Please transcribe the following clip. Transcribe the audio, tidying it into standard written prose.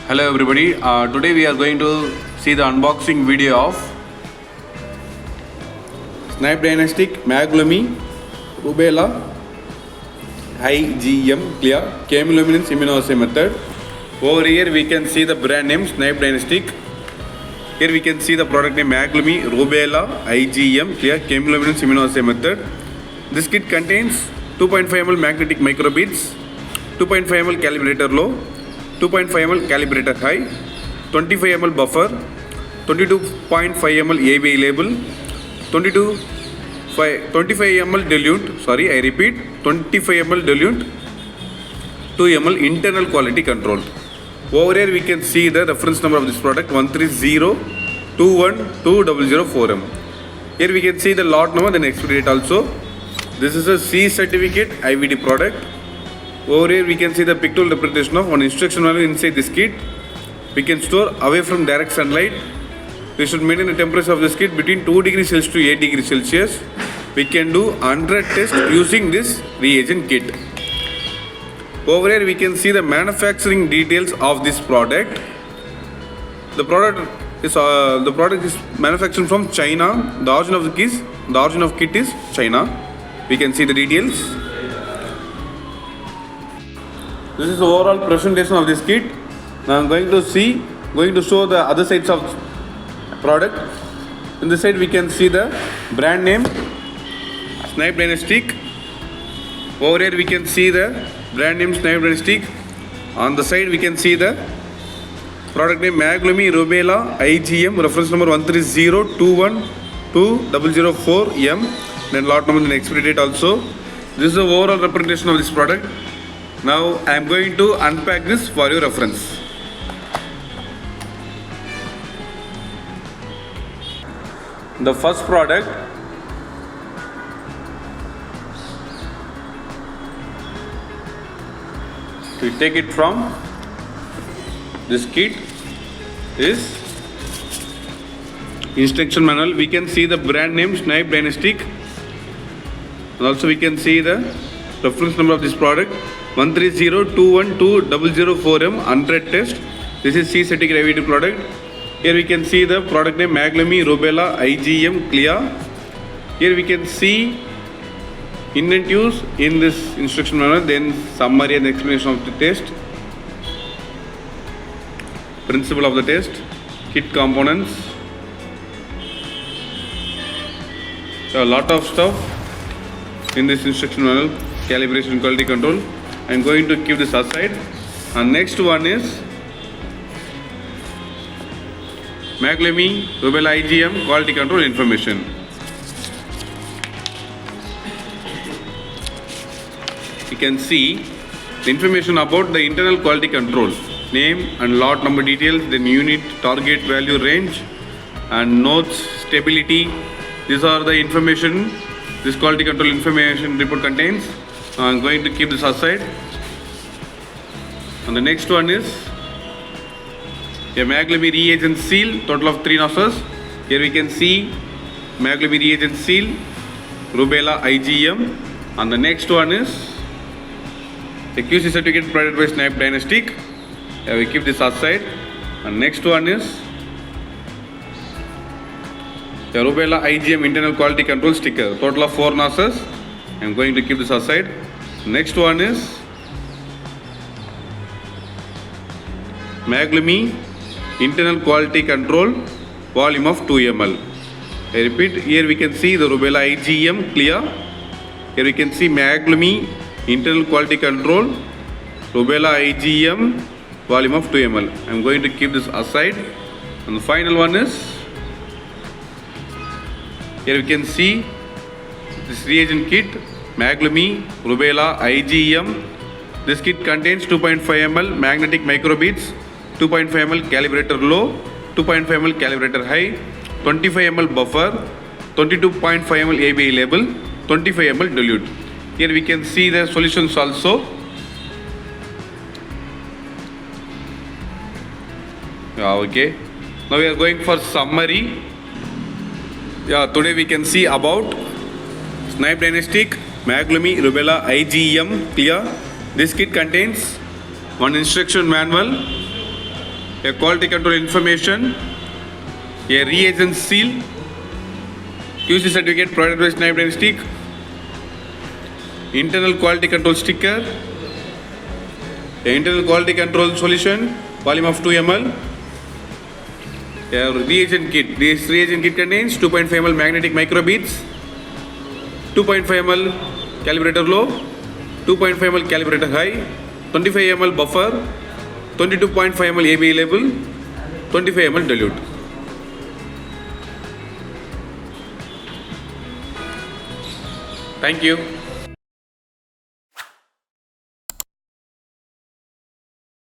Hello everybody, today we are going to see the unboxing video of Snibe MAGLUMI Rubella IgM CLIA chemiluminescence immunoassay method. Over here we can see the brand name Snibe Diagnostics. Here we can see the product name MAGLUMI Rubella IgM CLIA chemiluminescence immunoassay method. This kit contains 2.5 ml magnetic microbeads, 2.5 ml calibrator low, 2.5 ml calibrator high, 25 ml buffer, 22.5 ml ABI label, 25 ml dilute, 25 ml dilute, 2 ml internal quality control. Over here we can see the reference number of this product 130212004M. Here we can see the lot number and expiry date also. This is a C certificate IVD product. Over here we can see the pictorial representation of one instruction manual inside this kit. We can store away from direct sunlight. We should maintain the temperature of this kit between 2 degrees Celsius to 8 degrees Celsius. We can do 100 tests using this reagent kit. Over here we can see the manufacturing details of this product. The product is manufactured from China. The origin of kit is China. We can see the details. This is the overall presentation of this kit. Now I'm going to show the other sides of product. In this side we can see the brand name Snibe Diagnostics. Over here we can see the brand name Snibe Diagnostics. On the side we can see the product name MAGLUMI Rubella IgM, reference number 130212004M. Then lot number and expiry date also. This is the overall representation of this product. Now I am going to unpack this for your reference. The first product we take it from this kit is instruction manual. We can see the brand name Snibe Diagnostics, and also we can see the reference number of this product 130212004M 100 test. This is C certificate IVD product. Here we can see the product name MAGLUMI Rubella IgM CLIA. Here we can see inventives in this instruction manual, then summary and explanation of the test, principle of the test, kit components. So a lot of stuff in this instruction manual, calibration, quality control. I'm going to keep this aside. And next one is MAGLUMI Rubella IgM quality control information. You can see the information about the internal quality control, name and lot number details, then unit, target value range, and notes, stability. These are the information this quality control information report contains. I'm going to keep this aside. And the next one is a MAGLUMI reagent seal, total of 3 nozzles. Here we can see MAGLUMI reagent seal, Rubella IgM. And the next one is the QC certificate provided by Snibe Diagnostics. We keep this aside. And next one is the Rubella IgM internal quality control sticker, total of 4 nozzles. I'm going to keep this aside. Next one is MAGLUMI internal quality control volume of 2 ml. I repeat, here we can see the Rubella IgM CLIA. Here we can see MAGLUMI internal quality control Rubella IgM volume of 2 ml. I'm going to keep this aside. And the final one is, here we can see this reagent kit MAGLUMI Rubella IgM. This kit contains 2.5 ml magnetic microbeads, 2.5 ml calibrator low, 2.5 ml calibrator high, 25 ml buffer, 22.5 ml ABI label, 25 ml dilute. Here we can see the solutions also. Okay. Now we are going for summary. Today we can see about Snibe Diagnostics MAGLUMI Rubella IgM CLIA. This kit contains one instruction manual, a quality control information, a reagent seal, QC certificate provided by Snibe Diagnostics, internal quality control sticker, a internal quality control solution, volume of 2 ml, a reagent kit. This reagent kit contains 2.5 ml magnetic microbeads, 2.5 ml calibrator low, 2.5 ml calibrator high, 25 ml buffer, 22.5 ml ABE label, 25 ml dilute. Thank you.